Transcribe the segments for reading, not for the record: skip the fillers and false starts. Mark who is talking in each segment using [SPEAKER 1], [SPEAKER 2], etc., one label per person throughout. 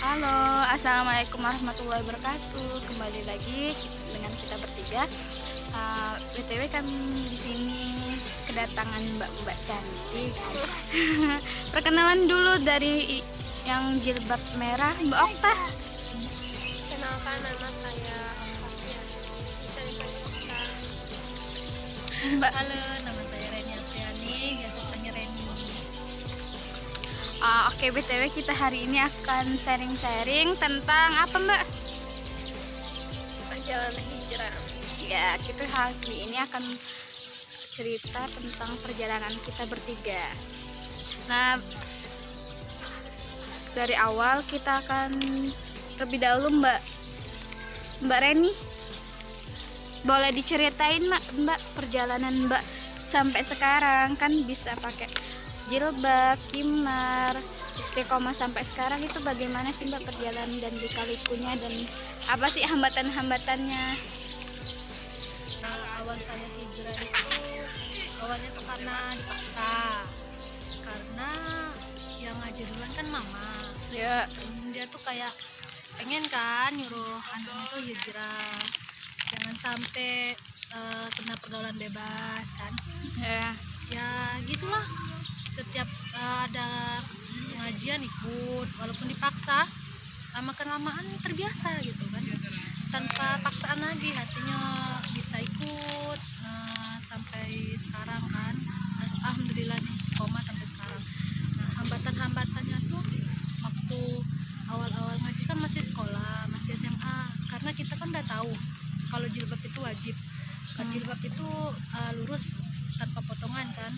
[SPEAKER 1] Halo, assalamualaikum warahmatullahi wabarakatuh. Kembali lagi dengan kita bertiga. BTW kami di sini kedatangan mbak-mbak cantik. Perkenalan dulu dari yang jilbab merah, Mbak Okta.
[SPEAKER 2] Kenalkan, nama saya Okta. Bisa dipanggil Okta.
[SPEAKER 1] Mbak.
[SPEAKER 2] Halo, nama saya Reni Apriani, biasa panggil Reni.
[SPEAKER 1] Oke, BTW kita hari ini akan sharing-sharing tentang apa, Mbak?
[SPEAKER 2] Perjalanan hijrah.
[SPEAKER 1] Ya, kita hari ini akan cerita tentang perjalanan kita bertiga. Nah, dari awal kita akan terlebih dahulu Mbak Reni. Boleh diceritain Mbak perjalanan Mbak sampai sekarang, kan bisa pakai jilbab, kimar, istiqomah sampai sekarang, itu bagaimana sih Mbak perjalanan dan lika-likunya dan apa sih hambatan-hambatannya?
[SPEAKER 2] Awal saya hijrah itu awalnya tuh karena dipaksa, karena yang ngajar duluan kan mama.
[SPEAKER 1] Ya,
[SPEAKER 2] Dia tuh kayak pengen kan nyuruh anaknya tuh hijrah, jangan sampai kena pergaulan bebas kan. Ya gitulah, setiap ada pengajian ikut walaupun dipaksa, lama-kelamaan terbiasa gitu kan, tanpa paksaan lagi hatinya bisa ikut sampai sekarang kan. Alhamdulillah nih, istiqomah sampai sekarang. Nah, hambatan-hambatannya tuh waktu awal-awal ngaji kan masih sekolah, masih SMA, karena kita kan udah tahu kalau jilbab itu wajib. Jilbab itu lurus tanpa potongan kan,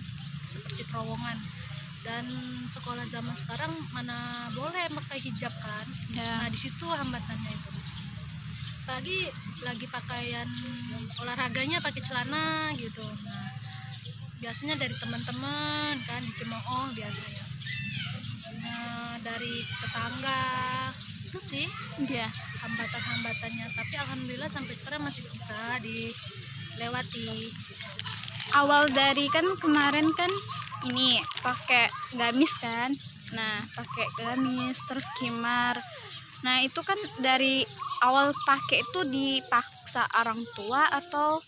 [SPEAKER 2] seperti terowongan. Dan sekolah zaman sekarang mana boleh pakai hijab kan.
[SPEAKER 1] ya.
[SPEAKER 2] Nah, di situ hambatannya itu. Lagi pakaian olahraganya pakai celana gitu. Nah, biasanya dari teman-teman kan dicemooh biasanya. Nah, dari tetangga itu sih
[SPEAKER 1] Ya.
[SPEAKER 2] hambatan-hambatannya, tapi alhamdulillah sampai sekarang masih bisa dilewati.
[SPEAKER 1] Awal dari kan kemarin kan ini pakai gamis kan, nah pakai gamis terus kimar. Nah itu kan dari awal pakai itu dipaksa orang tua atau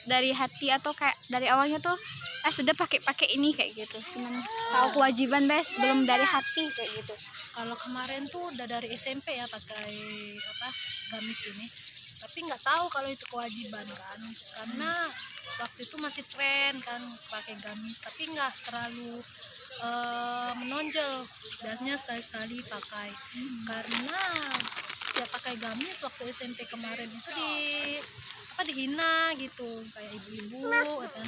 [SPEAKER 1] dari hati, atau kayak dari awalnya tuh sudah pakai ini kayak gitu, cuman tahu kewajiban belum dari hati kayak gitu.
[SPEAKER 2] Kalau kemarin tuh udah dari SMP ya pakai gamis ini, tapi nggak tahu kalau itu kewajiban kan, karena waktu itu masih tren kan pakai gamis, tapi nggak terlalu menonjol, biasanya sekali-sekali pakai. Karena setiap pakai gamis waktu SMP kemarin itu dihina gitu, kayak ibu-ibu atau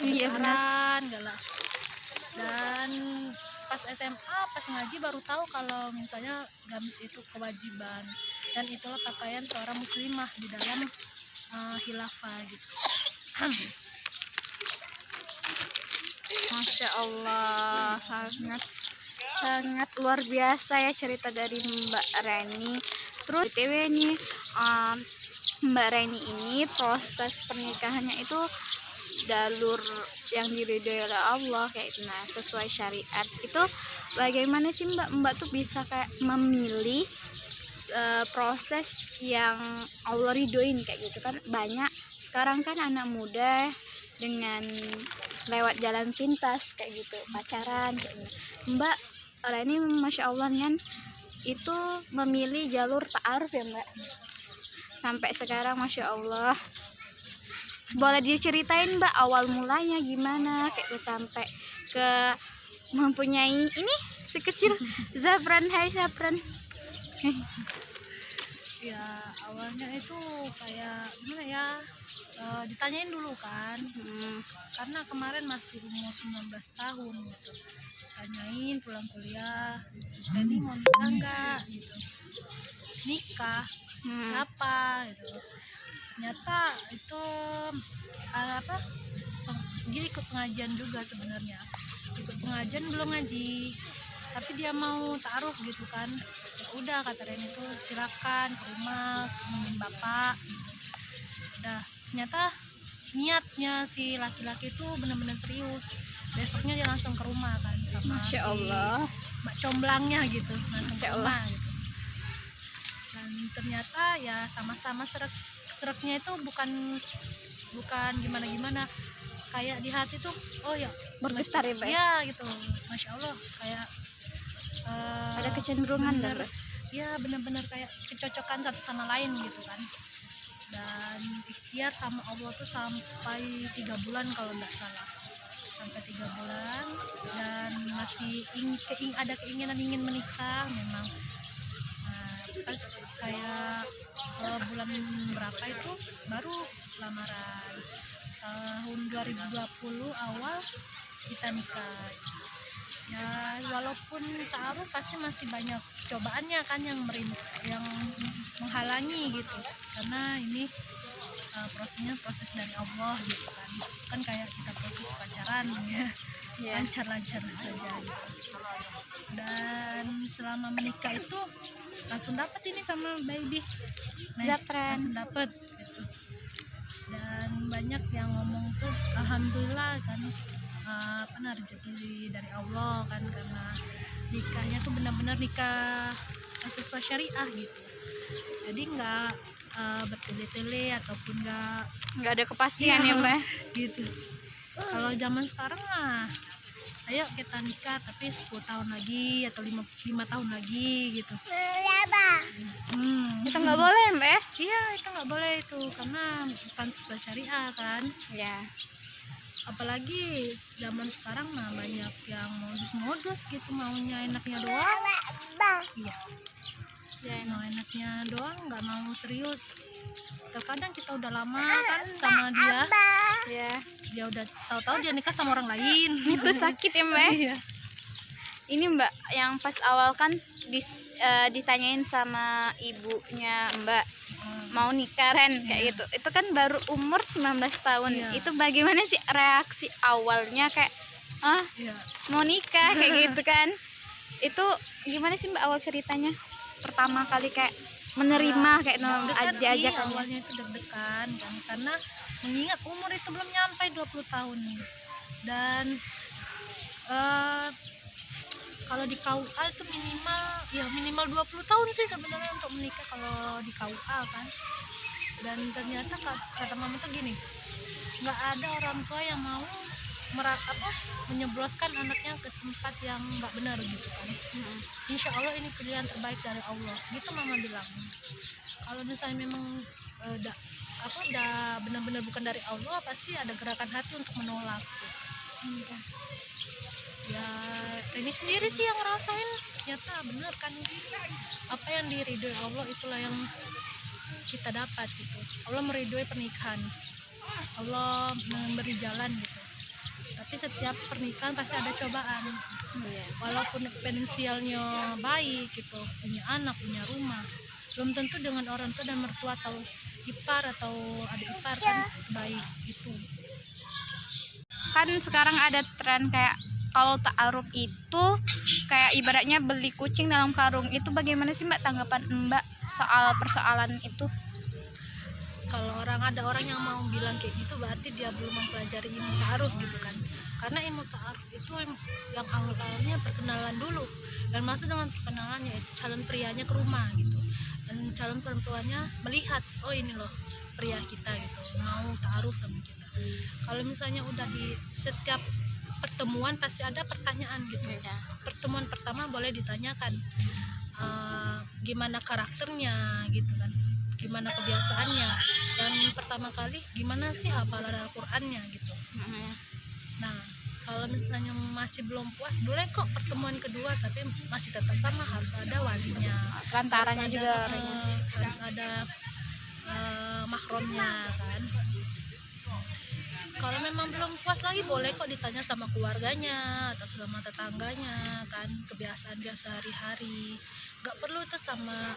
[SPEAKER 1] Iya,
[SPEAKER 2] besaran galak. Dan pas SMA, pas ngaji baru tahu kalau misalnya gamis itu kewajiban, dan itulah pakaian seorang muslimah di dalam khilafah gitu.
[SPEAKER 1] Masya Allah, sangat luar biasa ya cerita dari Mbak Reni. Terus BTW nih, Mbak Reni ini proses pernikahannya itu jalur yang diridhoi oleh Allah kayak gitu. Nah, sesuai syariat itu bagaimana sih Mbak tuh bisa kayak memilih proses yang Allah ridhoin kayak gitu kan. Banyak sekarang kan anak muda dengan lewat jalan pintas kayak gitu, pacaran kayak gitu. Mbak Reni Masya Allah kan itu memilih jalur ta'aruf ya Mbak, sampai sekarang Masya Allah. Boleh diceritain Mbak awal mulanya gimana kayak gitu, sampai ke mempunyai ini si kecil Zafran. Hai Zafran.
[SPEAKER 2] Ya awalnya itu kayak gimana ya, ditanyain dulu kan, karena kemarin masih umur 19 tahun gitu, tanyain pulang kuliah, Reni mau nikah enggak gitu, nikah siapa gitu. Ternyata itu dia ikut pengajian juga sebenarnya, ikut pengajian belum ngaji, tapi dia mau taruh gitu kan. Ya udah kata Reni itu silakan ke rumah temenin bapak gitu. Udah, ternyata niatnya si laki-laki itu benar-benar serius. Besoknya dia langsung ke rumah kan sama
[SPEAKER 1] Masya
[SPEAKER 2] si
[SPEAKER 1] Allah.
[SPEAKER 2] mbak comblangnya gitu, langsung
[SPEAKER 1] Masya
[SPEAKER 2] ke
[SPEAKER 1] Allah.
[SPEAKER 2] rumah gitu. ternyata ya sama-sama sereknya itu bukan gimana kayak di hati tuh oh ya
[SPEAKER 1] Bergetar ya Mbak?
[SPEAKER 2] ya gitu, masya Allah, kayak
[SPEAKER 1] Ada kecenderungan
[SPEAKER 2] bener,
[SPEAKER 1] Mbak?
[SPEAKER 2] ya benar-benar kayak kecocokan satu sama lain gitu kan. Dan ikhtiar sama Allah tuh sampai 3 bulan kalau nggak salah, sampai 3 bulan, dan masih ada keinginan ingin menikah memang. Nah, pas kayak bulan berapa itu baru lamaran, tahun 2020 awal kita nikah. Ya walaupun ta'aruf pasti masih banyak cobaannya kan yang menghalangi gitu, karena ini prosesnya proses dari Allah gitu kan kayak kita proses pacaran ya, lancar-lancar saja gitu. Dan selama menikah itu langsung dapat ini sama baby, langsung dapat gitu. Dan banyak yang ngomong tuh alhamdulillah kan, rezeki dari Allah kan, karena nikahnya tuh benar-benar nikah sesuai syariah gitu, jadi nggak bertele-tele ataupun
[SPEAKER 1] nggak ada kepastian ya Mbak
[SPEAKER 2] gitu. Kalau zaman sekarang mah ayo kita nikah tapi 10 tahun lagi atau 5 tahun lagi gitu.
[SPEAKER 1] Itu nggak boleh Mbak ya?
[SPEAKER 2] Iya, itu nggak boleh itu, karena bukan sesuai syariah kan
[SPEAKER 1] Ya.
[SPEAKER 2] Apalagi zaman sekarang mah banyak yang modus gitu, maunya enaknya doang. Iya, mau enaknya doang, nggak mau serius. Terkadang kita udah lama kan sama dia, dia udah tahu-tahu dia nikah sama orang lain.
[SPEAKER 1] Itu sakit ya Mbak?
[SPEAKER 2] Iya.
[SPEAKER 1] Ini Mbak yang pas awal kan ditanyain sama ibunya Mbak mau nikah Ren kayak gitu. Itu kan baru umur 19 tahun.
[SPEAKER 2] Iya.
[SPEAKER 1] Itu bagaimana sih reaksi awalnya kayak
[SPEAKER 2] Iya.
[SPEAKER 1] mau nikah kayak gitu kan? Itu gimana sih Mbak awal ceritanya? Pertama kali kayak menerima kayak diajak
[SPEAKER 2] sih, awalnya itu deg-degan kan, karena mengingat umur itu belum nyampe 20 tahun nih. Dan kalau di KUA itu minimal 20 tahun sih sebenarnya untuk menikah kalau di KUA kan. Dan ternyata kata mama tuh gini, nggak ada orang tua yang mau menyebloskan anaknya ke tempat yang nggak benar gitu kan. Insya Allah ini pilihan terbaik dari Allah gitu mama bilang. Kalau misalnya memang udah benar-benar bukan dari Allah, pasti ada gerakan hati untuk menolak gitu. Ya ini sendiri sih yang ngerasain, ternyata benar kan, apa yang diridhoi Allah itulah yang kita dapat gitu. Allah meridhoi pernikahan, Allah memberi jalan gitu. Tapi setiap pernikahan pasti ada cobaan. Walaupun finansialnya baik gitu, punya anak, punya rumah, belum tentu dengan orang tua dan mertua atau ipar atau adik ipar kan baik gitu.
[SPEAKER 1] Kan sekarang ada tren kayak kalau ta'aruf itu kayak ibaratnya beli kucing dalam karung. Itu bagaimana sih Mbak tanggapan Mbak soal persoalan itu?
[SPEAKER 2] Kalau ada orang yang mau bilang kayak gitu, berarti dia belum mempelajari ilmu ta'aruf gitu kan. Karena ilmu ta'aruf itu yang awalnya perkenalan dulu, dan masuk dengan perkenalannya itu calon prianya ke rumah gitu, dan calon perempuannya melihat, oh ini loh pria kita gitu, mau ta'aruf sama kita. Kalau misalnya udah di setiap pertemuan pasti ada pertanyaan gitu. Pertemuan pertama boleh ditanyakan gimana karakternya gitu kan, gimana kebiasaannya, dan pertama kali gimana sih hafalan Al-Qur'annya gitu. Nah kalau misalnya masih belum puas, boleh kok pertemuan kedua, tapi masih tetap sama, harus ada walinya,
[SPEAKER 1] Lantarannya juga
[SPEAKER 2] harus ada mahramnya kan. Kalau memang belum puas lagi, boleh kok ditanya sama keluarganya atau sama tetangganya kan, kebiasaan dia sehari-hari. Nggak perlu itu sama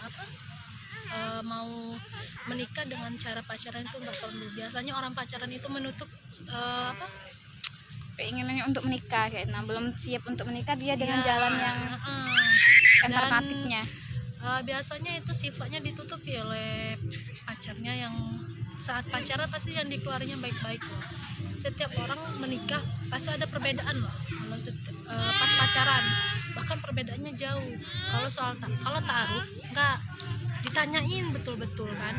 [SPEAKER 2] mau menikah dengan cara pacaran, itu nggak perlu. Biasanya orang pacaran itu menutup
[SPEAKER 1] keinginannya untuk menikah kayak, belum siap untuk menikah dia dengan jalan yang alternatifnya.
[SPEAKER 2] Biasanya itu sifatnya ditutupi oleh pacarnya, yang saat pacaran pasti yang dikeluarnya baik-baik loh. Setiap orang menikah pasti ada perbedaan loh. Kalau pas pacaran bahkan perbedaannya jauh. Kalau ta'aruf nggak ditanyain betul-betul kan,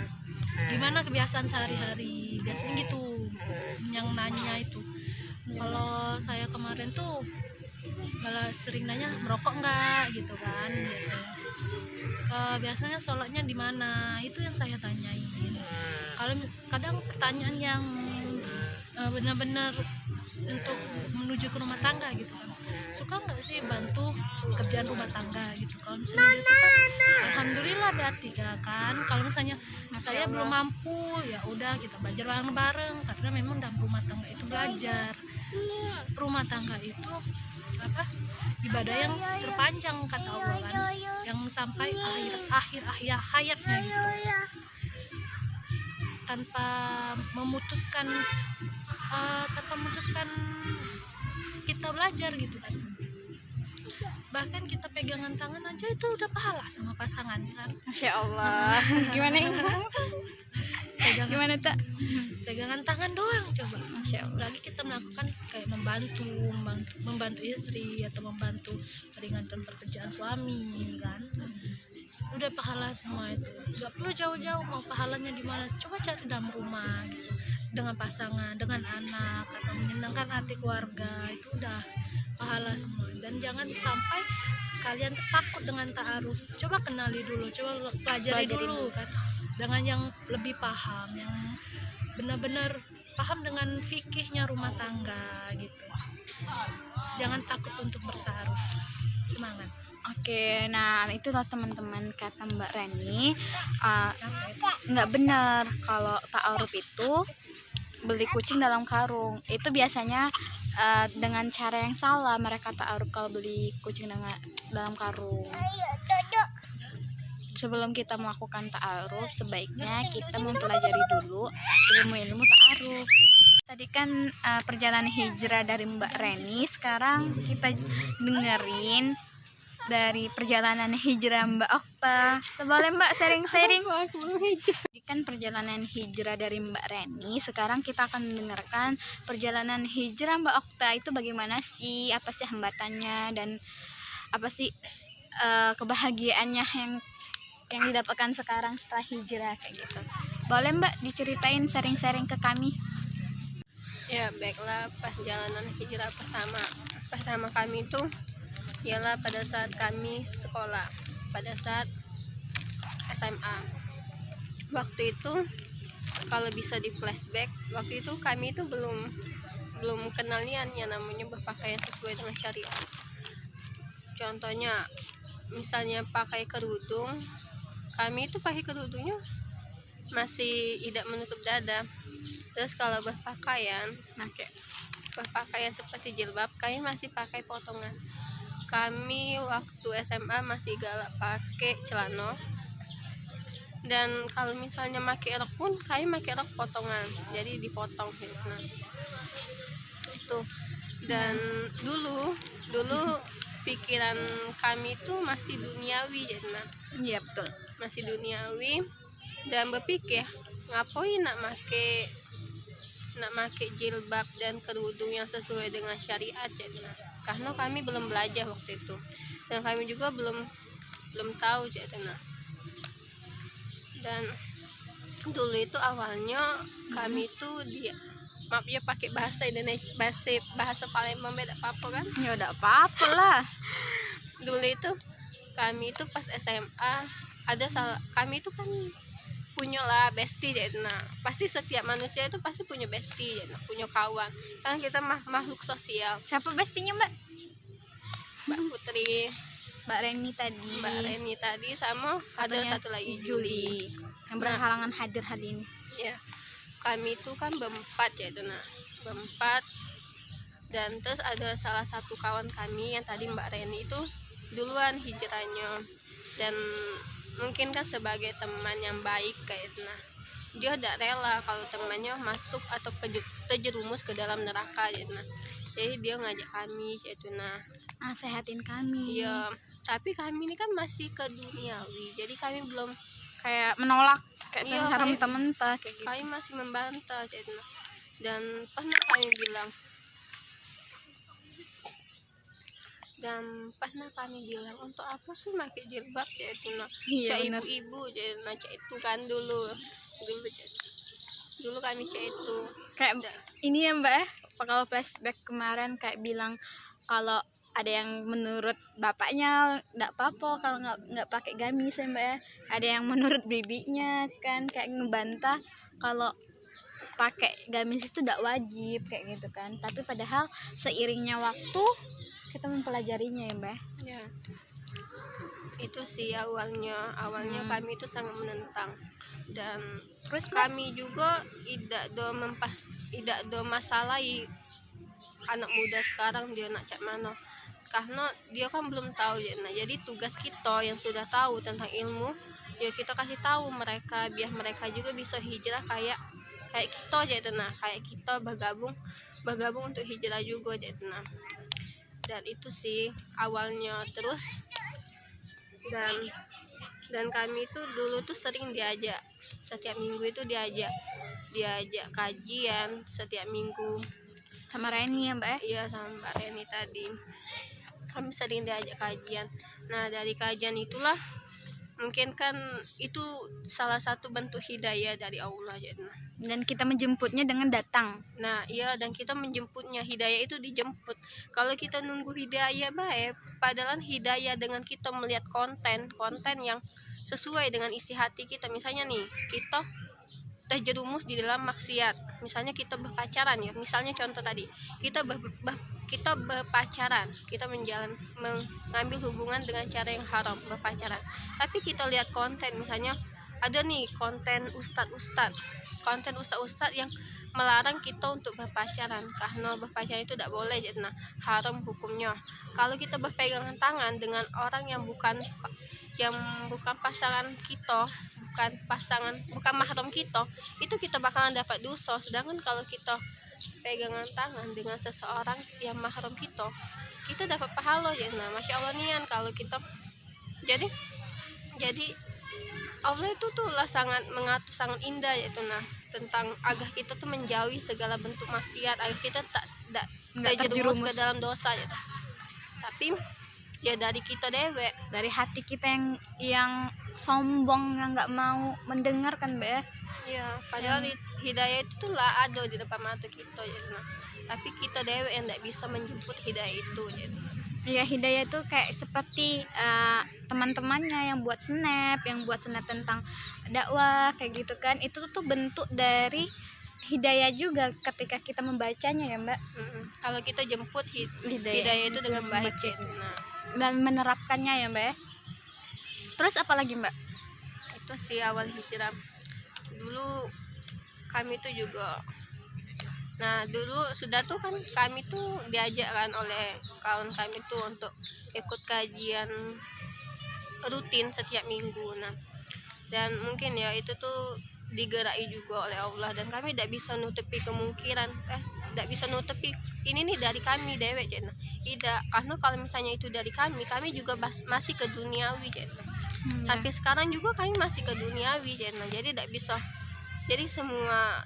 [SPEAKER 2] gimana kebiasaan sehari-hari, biasanya gitu yang nanya itu. Kalau saya kemarin tuh malah sering nanya merokok nggak gitu kan, biasanya sholatnya di mana, itu yang saya tanyain. Kalau kadang pertanyaan yang benar-benar untuk menuju ke rumah tangga gitu kan, suka nggak sih bantu kerjaan rumah tangga gitu. Kalau misalnya dia suka, alhamdulillah berarti kan. Kalau misalnya saya belum mampu, ya udah kita belajar bareng-bareng, karena memang dalam rumah tangga itu belajar. Rumah tangga itu apa, ibadah yang terpanjang kata Allah kan, yang sampai akhir hayatnya gitu, tanpa memutuskan kita belajar gitu kan. Bahkan kita pegangan tangan aja itu udah pahala sama pasangan kan.
[SPEAKER 1] Masya Allah. Gimana ibu? Gimana tak?
[SPEAKER 2] Pegangan tangan doang coba.
[SPEAKER 1] Masya Allah.
[SPEAKER 2] Lagi kita melakukan kayak membantu istri atau membantu meringankan pekerjaan suami kan. Udah pahala semua itu. Gak perlu jauh-jauh mau pahalanya di mana. Coba cari dalam rumah gitu, dengan pasangan, dengan anak, atau menyenangkan hati keluarga, itu udah pahala semua. Dan jangan sampai kalian tuh takut dengan ta'aruf. Coba kenali dulu, coba pelajari dulu kan, dengan yang lebih paham, yang benar-benar paham dengan fikihnya rumah tangga gitu. Jangan takut untuk bertaruh. Semangat.
[SPEAKER 1] Oke, nah itulah teman-teman kata Mbak Reni. Nggak benar kalau ta'aruf itu beli kucing dalam karung. Itu biasanya dengan cara yang salah mereka ta'aruf kalau beli kucing dalam karung. Sebelum kita melakukan ta'aruf, sebaiknya kita mempelajari dulu ilmu-ilmu ta'aruf. Tadi kan perjalanan hijrah dari Mbak Reni. Sekarang kita dengerin dari perjalanan hijrah Mbak Okta. Seboleh Mbak sharing-sharing. Tadi kan perjalanan hijrah dari Mbak Reni. Sekarang kita akan mendengarkan perjalanan hijrah Mbak Okta. Itu bagaimana sih? Apa sih hambatannya dan apa sih kebahagiaannya yang didapatkan sekarang setelah hijrah kayak gitu. Boleh Mbak diceritain sharing-sharing ke kami?
[SPEAKER 3] Ya baiklah, perjalanan hijrah pertama kami itu ialah pada saat kami sekolah, pada saat SMA. Waktu itu kalau bisa di flashback, waktu itu kami itu belum kenal yang namanya berpakaian sesuai dengan syariat. Contohnya misalnya pakai kerudung, kami itu pakai kerudungnya masih tidak menutup dada. Terus kalau berpakaian seperti jilbab, kami masih pakai potongan. Kami waktu SMA masih galak pakai celana, dan kalau misalnya pakai rok pun kami pakai rok potongan, jadi dipotong gitu. Nah, itu. Dan dulu pikiran kami itu masih duniawi jadi. Nah,
[SPEAKER 1] iya betul,
[SPEAKER 3] masih duniawi dan berpikir ngapain nak make jilbab dan kerudung yang sesuai dengan syariat jadi. Nah, karena kami belum belajar waktu itu dan kami juga belum tahu jadi. Nah, dan dulu itu awalnya kami itu maaf ya pakai bahasa Indonesia, bahasa Palembang beda apa kan?
[SPEAKER 1] ya udah apa-apa lah.
[SPEAKER 3] Dulu itu kami itu pas SMA ada salah, kami itu kan punya lah bestie jadi. Nah, pasti setiap manusia itu pasti punya bestie jadi, punya kawan, kan kita makhluk sosial.
[SPEAKER 1] Siapa bestinya Mbak?
[SPEAKER 3] Mbak Putri,
[SPEAKER 1] Mbak Reni tadi sama ada satu lagi Juli yang berhalangan hadir hari ini.
[SPEAKER 3] Ya, kami itu kan berempat ya itu. Nah, berempat, dan terus ada salah satu kawan kami yang tadi Mbak Reni itu duluan hijrahnya, dan mungkin kan sebagai teman yang baik kayak itu. Nah, dia tidak rela kalau temannya masuk atau terjerumus ke dalam neraka gitu. Nah, jadi dia ngajak kami itu. Nah,
[SPEAKER 1] sehatin kami.
[SPEAKER 3] Iya, tapi kami ini kan masih ke duniawi, jadi kami belum
[SPEAKER 1] kayak menolak kayak
[SPEAKER 3] iya,
[SPEAKER 1] secara mentah-mentah kayak gitu.
[SPEAKER 3] Kami masih membantah gitu. Dan pernah kami bilang Dan pernah kami bilang untuk apa sih pakai jilbab ya itu nah,
[SPEAKER 1] Iya,
[SPEAKER 3] cak
[SPEAKER 1] bener.
[SPEAKER 3] ibu-ibu jadi nah cak itu kan dulu kami cak itu.
[SPEAKER 1] Kayak
[SPEAKER 3] Dan
[SPEAKER 1] ini ya Mbak ya, kalau flashback kemarin kayak bilang kalau ada yang menurut bapaknya nggak apa-apa kalau nggak pakai gamis ya Mbak ya. Ada yang menurut bibinya kan kayak ngebantah kalau pakai gamis itu tidak wajib kayak gitu kan. Tapi padahal seiringnya waktu kita mempelajarinya ya Mbak.
[SPEAKER 3] ya itu sih awalnya kami itu sangat menentang, dan
[SPEAKER 1] Terus Mbak,
[SPEAKER 3] kami juga tidak do masalahi anak muda sekarang dia nak cak mana, karena dia kan belum tahu ya. Nah, jadi tugas kita yang sudah tahu tentang ilmu ya kita kasih tahu mereka biar mereka juga bisa hijrah kayak kita aja nah, kayak kita bergabung untuk hijrah juga aja nah. Dan itu sih awalnya. Terus dan kami itu dulu tuh sering diajak setiap minggu itu diajak kajian setiap minggu
[SPEAKER 1] sama Reni ya Mbak ya.
[SPEAKER 3] iya sama Mbak Reni tadi kami sering diajak kajian. Nah dari kajian itulah mungkin kan itu salah satu bentuk hidayah dari Allah ya.
[SPEAKER 1] Dan kita menjemputnya dengan datang.
[SPEAKER 3] Nah iya, dan kita menjemputnya, hidayah itu dijemput. Kalau kita nunggu hidayah baik, padahal hidayah dengan kita melihat konten yang sesuai dengan isi hati kita. Misalnya nih, kita terjerumus di dalam maksiat, misalnya kita berpacaran ya, misalnya contoh tadi kita berpacaran, kita mengambil hubungan dengan cara yang haram, berpacaran, tapi kita lihat konten, misalnya ada nih konten ustadz yang melarang kita untuk berpacaran karena berpacaran itu tidak boleh, jadi nah haram hukumnya. Kalau kita berpegangan tangan dengan orang yang bukan pasangan kita, bukan mahram kita, itu kita bakalan dapat dosa. Sedangkan kalau kita pegangan tangan dengan seseorang yang mahram kita dapat pahala ya. Nah masya Allah nian kalau kita jadi Allah itu tuh lah sangat mengatur, sangat indah yaitu nah tentang agar kita tuh menjauhi segala bentuk maksiat, agar kita tak terjerumus ke dalam dosa ya. Tapi ya dari kita dewek,
[SPEAKER 1] dari hati kita yang sombong, yang nggak mau mendengarkan Mbak ya.
[SPEAKER 3] Ya padahal hidayah itu tuh lah ada di depan mata kita ya. Nah, tapi kita dewek yang tidak bisa menjemput hidayah itu ya.
[SPEAKER 1] Ya hidayah itu kayak seperti teman-temannya yang buat snap tentang dakwah kayak gitu kan, itu tuh bentuk dari hidayah juga ketika kita membacanya ya Mbak.
[SPEAKER 3] Kalau kita jemput
[SPEAKER 1] Hidayah
[SPEAKER 3] itu dengan baik nah,
[SPEAKER 1] dan menerapkannya ya Mbak ya. Terus apa lagi Mbak?
[SPEAKER 3] Itu sih awal hijrah dulu kami tuh juga. Nah dulu sudah tuh kan kami tuh diajak kan oleh kawan kami tuh untuk ikut kajian rutin setiap minggu. Nah dan mungkin ya itu tuh digerai juga oleh Allah, dan kami tidak bisa nutupi kemungkinan tidak bisa nutupi ini nih dari kami dewek jadi tidak, karena kalau misalnya itu dari kami juga masih ke duniawi jadi tapi sekarang juga kami masih ke duniawi jadi tidak bisa. Jadi semua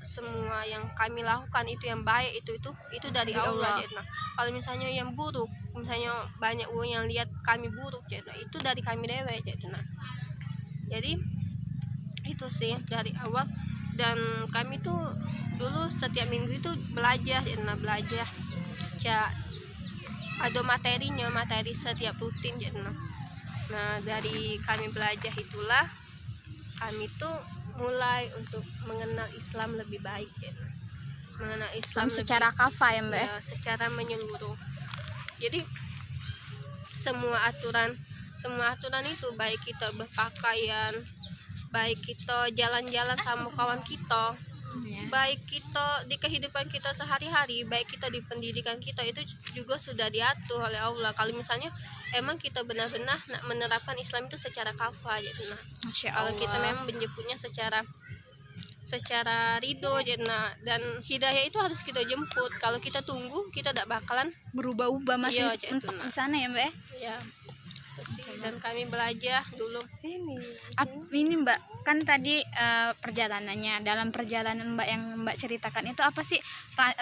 [SPEAKER 3] yang kami lakukan itu yang baik itu dari Allah. Jadi kalau misalnya yang buruk, misalnya banyak orang yang lihat kami buruk jadi itu dari kami dewek jadi itu sih dari awal. Dan kami tuh dulu setiap minggu itu belajar ya, ada materi setiap rutin jadi nah dari kami belajar itulah kami tuh mulai untuk mengenal Islam lebih baik ya. Mengenal Islam
[SPEAKER 1] secara kafah ya Mbak
[SPEAKER 3] ya, secara menyeluruh. Jadi semua aturan itu, baik kita berpakaian, baik kita jalan-jalan sama kawan kita, baik kita di kehidupan kita sehari-hari, baik kita di pendidikan kita, itu juga sudah diatur oleh Allah. Kalau misalnya emang kita benar-benar menerapkan Islam itu secara kafah ya. Nah, kalau kita memang menjemputnya secara ridho ya. Nah, dan hidayah itu harus kita jemput. Kalau kita tunggu, kita tidak bakalan
[SPEAKER 1] berubah-ubah masih untuk di sana ya Mbak
[SPEAKER 3] ya. Dan kami belajar dulu
[SPEAKER 1] ini Mbak kan tadi perjalanannya, dalam perjalanan Mbak yang Mbak ceritakan itu apa sih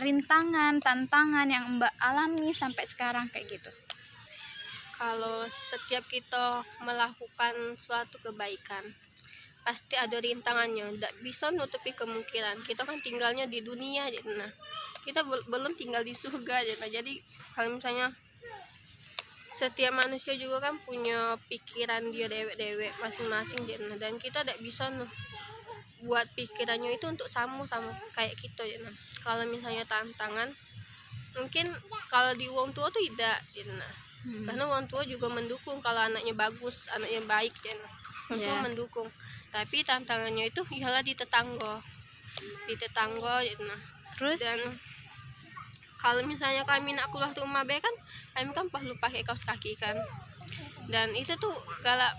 [SPEAKER 1] rintangan, tantangan yang Mbak alami sampai sekarang kayak gitu?
[SPEAKER 3] kalau setiap kita melakukan suatu kebaikan pasti ada rintangannya, tidak bisa nutupi kemungkinan. Kita kan tinggalnya di dunia, nah kita belum tinggal di surga, nah jadi kalau misalnya setiap manusia juga kan punya pikiran dia dewek-dewek masing-masing, nah dan kita tidak bisa buat pikirannya itu untuk sama kayak kita, nah kalau misalnya tantangan mungkin kalau di wong tua tuh tidak, nah karena orang tua juga mendukung kalau anaknya bagus, anaknya baik, nah orang tua mendukung. Tapi tantangannya itu ialah di tetangga, nah
[SPEAKER 1] Terus
[SPEAKER 3] dan kalau misalnya kami nak keluar rumah kan kami kan perlu pakai kaos kaki kan, dan itu tuh galak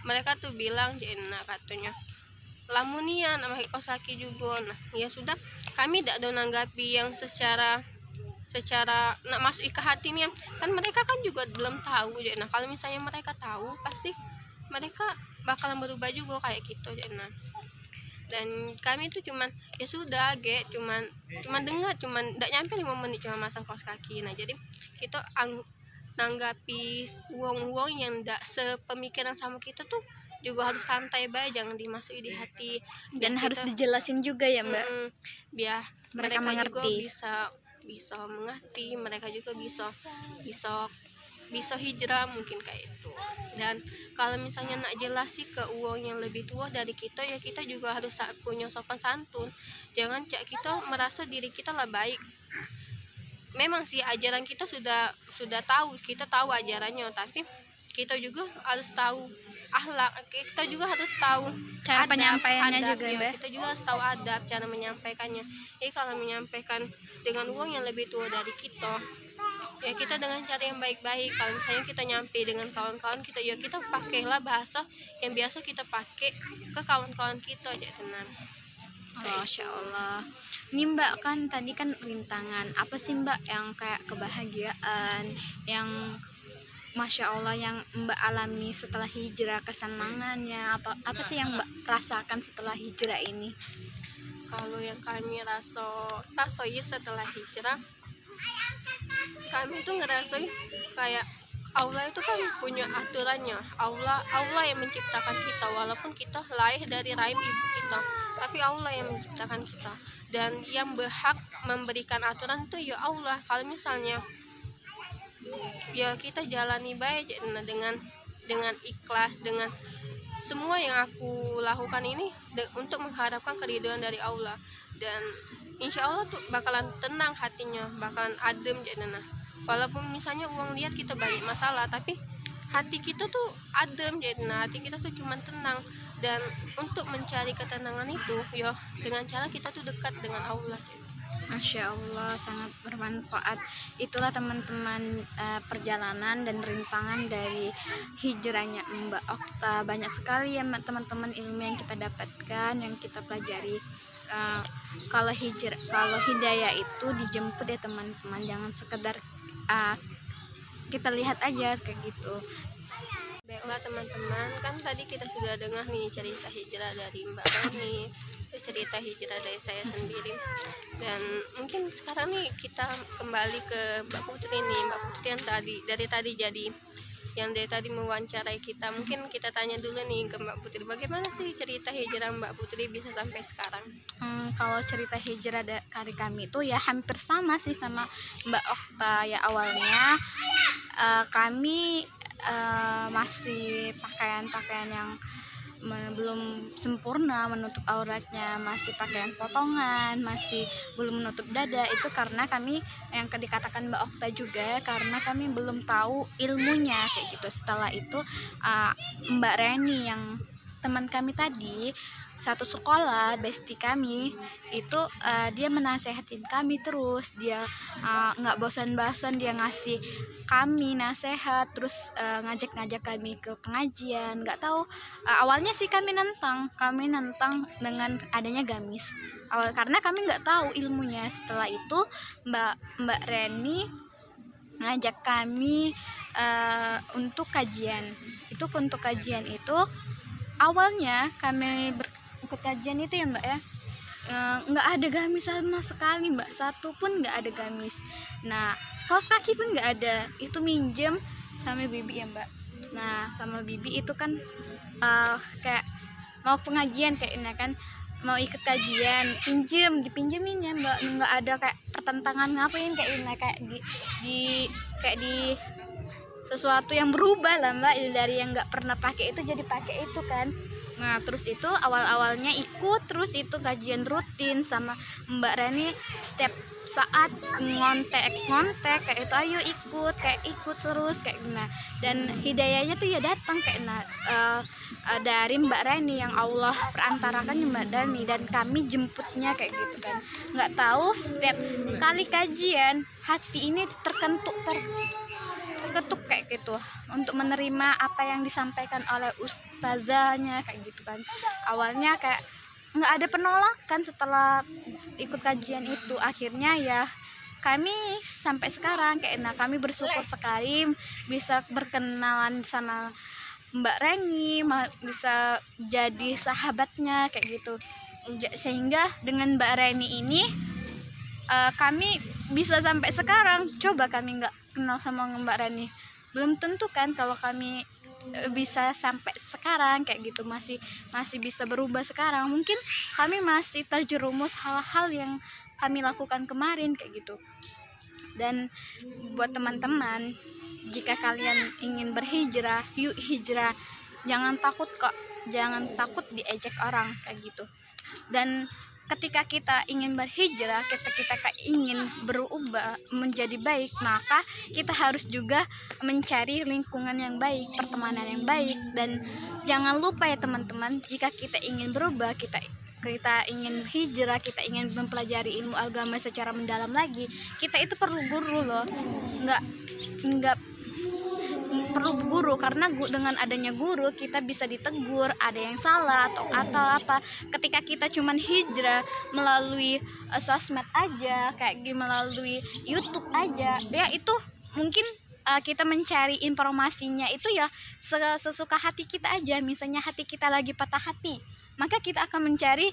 [SPEAKER 3] mereka tuh bilang, nah katanya lamunia nak pakai kaos kaki juga. Nah ya sudah, kami tidak ada nanggapi yang secara nak masuk ke hati nih kan, mereka kan juga belum tahu. Nah kalau misalnya mereka tahu pasti mereka bakalan berubah juga kayak gitu. Nah dan kami itu cuman ya sudah cuman dengar, cuman tidak nyampe 5 menit cuma masang kaos kaki. Nah jadi kita nanggapi uang yang tidak sepemikiran sama kita tuh juga harus santai baik, jangan dimasuki di hati,
[SPEAKER 1] dan harus dijelasin juga ya Mbak,
[SPEAKER 3] biar
[SPEAKER 1] mereka
[SPEAKER 3] juga
[SPEAKER 1] mengerti.
[SPEAKER 3] bisa mengerti, mereka juga bisa hijrah mungkin kayak itu. Dan kalau misalnya nak jelas sih ke uang yang lebih tua dari kita, ya kita juga harus punya sopan santun. Jangan kita merasa diri kita lah baik. Memang sih ajaran kita sudah tahu, kita tahu ajarannya, tapi kita juga harus tahu akhlak, kita juga harus tahu
[SPEAKER 1] Cara penyampaiannya
[SPEAKER 3] adab,
[SPEAKER 1] juga,
[SPEAKER 3] ya.
[SPEAKER 1] Mbak.
[SPEAKER 3] Kita juga harus tahu adab cara menyampaikannya. Jadi kalau menyampaikan dengan uang yang lebih tua dari kita, ya kita dengan cara yang baik-baik. Kalau misalnya kita nyampe dengan kawan-kawan kita, ya kita pakailah bahasa yang biasa kita pakai ke kawan-kawan kita aja, tenang.
[SPEAKER 1] Masya Allah. Ini Mbak kan tadi kan rintangan, apa sih Mbak yang kayak kebahagiaan yang Masya Allah yang Mbak alami setelah hijrah, kesenangannya apa sih yang Mbak rasakan setelah hijrah ini?
[SPEAKER 3] Kalau yang kami rasain setelah hijrah, kami tuh ngerasain kayak Allah itu kan punya aturannya. Allah yang menciptakan kita, walaupun kita lahir dari rahim ibu kita, tapi Allah yang menciptakan kita, dan yang berhak memberikan aturan itu ya Allah. Kalau misalnya ya kita jalani baik dengan ikhlas, dengan semua yang aku lakukan ini untuk mengharapkan keridhaan dari Allah, dan insya Allah tuh bakalan tenang hatinya, bakalan adem. Nah walaupun misalnya uang lihat kita banyak masalah, tapi hati kita tuh adem, nah hati kita tuh cuman tenang. Dan untuk mencari ketenangan itu ya dengan cara kita tuh dekat dengan Allah.
[SPEAKER 1] Masya Allah, sangat bermanfaat. Itulah teman-teman perjalanan dan rintangan dari hijrahnya Mbak Okta. Banyak sekali ya teman-teman ilmu yang kita dapatkan, yang kita pelajari. Kalau hidayah itu dijemput ya teman-teman, jangan sekedar kita lihat aja kayak gitu.
[SPEAKER 3] Baiklah teman-teman, kan tadi kita sudah dengar nih cerita hijrah dari Mbak Reni, cerita hijrah dari saya sendiri, dan mungkin sekarang nih kita kembali ke Mbak Putri nih. Mbak Putri yang dari tadi mewawancarai kita, mungkin kita tanya dulu nih ke Mbak Putri, bagaimana sih cerita hijrah Mbak Putri bisa sampai sekarang?
[SPEAKER 1] Kalau cerita hijrah dari kami itu ya hampir sama sih sama Mbak Okta. Ya awalnya kami masih pakaian yang belum sempurna menutup auratnya, masih pakaian potongan, masih belum menutup dada. Itu karena kami yang dikatakan Mbak Okta juga, karena kami belum tahu ilmunya kayak gitu. Setelah itu Mbak Reni yang teman kami tadi, satu sekolah, bestie kami itu, dia menasehatin kami terus. Dia nggak bosan-bosan, dia ngasih kami nasehat, terus ngajak kami ke pengajian. Nggak tahu, awalnya sih kami nentang dengan adanya gamis karena kami nggak tahu ilmunya. Setelah itu Mbak Reni ngajak kami untuk kajian. Untuk kajian itu awalnya kami ikut kajian itu ya Mbak ya, nggak ada gamis sama sekali Mbak, satu pun nggak ada gamis. Nah kaos kaki pun nggak ada, itu minjem sama bibi ya mbak. Nah sama bibi itu kan kayak mau pengajian kayaknya kan, mau ikut kajian, dipinjemin ya mbak, nggak ada kayak pertentangan ngapain kayaknya, kayak di sesuatu yang berubah lah mbak, dari yang nggak pernah pakai itu jadi pakai itu kan. Nah terus itu awalnya ikut, terus itu kajian rutin sama Mbak Reni, setiap saat ngontek kayak itu, ayo ikut, kayak ikut terus kayak gimana. Dan hidayahnya tuh ya datang kayak dari Mbak Reni, yang Allah perantarakan Mbak Reni, dan kami jemputnya kayak gitu kan. Nggak tahu setiap kali kajian hati ini terketuk kayak gitu untuk menerima apa yang disampaikan oleh ustazahnya kayak gitu kan. Awalnya kayak nggak ada penolakan setelah ikut kajian itu, akhirnya ya kami sampai sekarang kayak kami bersyukur sekali bisa berkenalan sama Mbak Reni, bisa jadi sahabatnya kayak gitu. Sehingga dengan Mbak Reni ini kami bisa sampai sekarang. Coba kami nggak kenal sama Mbak Reni, belum tentu kan kalau kami bisa sampai sekarang kayak gitu, masih bisa berubah sekarang. Mungkin kami masih terjerumus hal-hal yang kami lakukan kemarin kayak gitu. Dan buat teman-teman, jika kalian ingin berhijrah, yuk hijrah, jangan takut kok, jangan takut diejek orang kayak gitu. Dan ketika kita ingin berhijrah, kita ingin berubah menjadi baik, maka kita harus juga mencari lingkungan yang baik, pertemanan yang baik. Dan jangan lupa ya teman-teman, jika kita ingin berubah, kita ingin hijrah, kita ingin mempelajari ilmu agama secara mendalam lagi, kita itu perlu guru loh. Nggak perlu guru, karena dengan adanya guru kita bisa ditegur ada yang salah atau apa. Ketika kita cuman hijrah melalui sosmed aja, kayak melalui YouTube aja, ya itu mungkin kita mencari informasinya itu ya sesuka hati kita aja. Misalnya hati kita lagi patah hati, maka kita akan mencari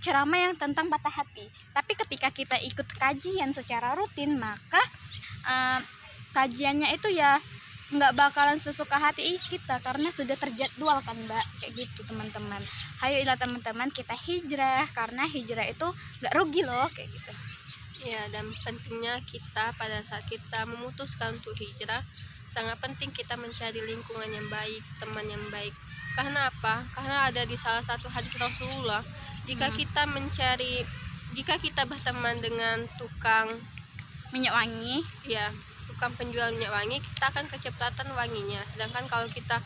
[SPEAKER 1] ceramah yang tentang patah hati. Tapi ketika kita ikut kajian secara rutin, maka kajiannya itu ya nggak bakalan sesuka hati kita, karena sudah terjadwal kan mbak, kayak gitu teman-teman. Ayolah teman-teman, kita hijrah, karena hijrah itu nggak rugi loh kayak gitu
[SPEAKER 3] ya. Dan pentingnya kita pada saat kita memutuskan untuk hijrah, sangat penting kita mencari lingkungan yang baik, teman yang baik. Karena apa? Karena ada di salah satu hadis Rasulullah, jika kita berteman dengan tukang
[SPEAKER 1] minyak wangi,
[SPEAKER 3] ya tukang penjual minyak wangi, kita akan kecepatan wanginya. Sedangkan kalau kita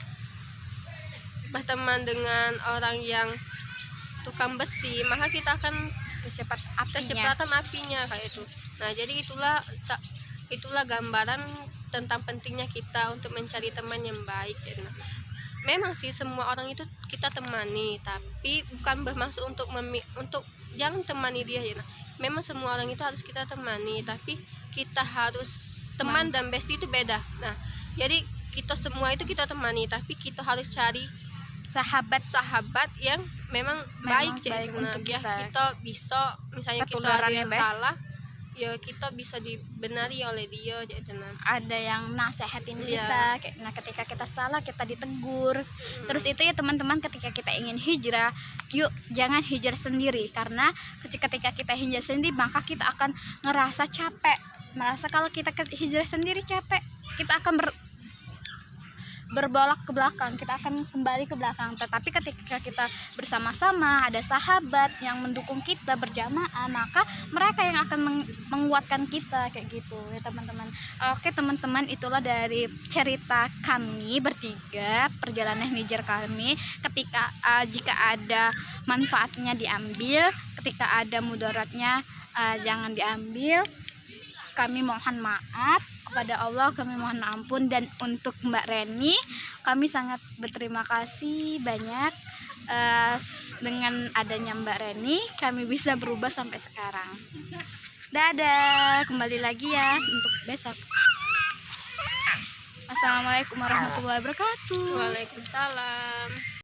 [SPEAKER 3] berteman dengan orang yang tukang besi, maka kita akan kecepatan apinya kayak itu. Nah jadi itulah gambaran tentang pentingnya kita untuk mencari teman yang baik ya. Nah, memang sih semua orang itu kita temani, tapi bukan bermaksud untuk jangan temani dia ya. Nah, memang semua orang itu harus kita temani, tapi kita harus teman dan bestie itu beda. Nah, jadi kita semua itu kita temani, tapi kita harus cari sahabat yang memang baik
[SPEAKER 1] nah,
[SPEAKER 3] biar kita bisa, misalnya kita ada yang salah, ya kita bisa dibenari oleh dia. Jadi
[SPEAKER 1] ada yang nasehatin kita. Nah, ketika kita salah kita ditegur. Terus itu ya teman-teman, ketika kita ingin hijrah, yuk jangan hijrah sendiri, karena ketika kita hijrah sendiri maka kita akan ngerasa capek. Merasa kalau kita hijrah sendiri capek, kita akan berbolak ke belakang, kita akan kembali ke belakang. Tetapi ketika kita bersama-sama, ada sahabat yang mendukung kita berjamaah, maka mereka yang akan menguatkan kita kayak gitu ya teman-teman. Oke teman-teman, itulah dari cerita kami bertiga, perjalanan hijrah kami. Ketika jika ada manfaatnya diambil, ketika ada mudaratnya jangan diambil. Kami mohon maaf kepada Allah, kami mohon ampun. Dan untuk Mbak Reni, kami sangat berterima kasih banyak. Dengan adanya Mbak Reni, kami bisa berubah sampai sekarang. Dadah, kembali lagi ya untuk besok. Assalamualaikum warahmatullahi wabarakatuh.
[SPEAKER 3] Waalaikumsalam.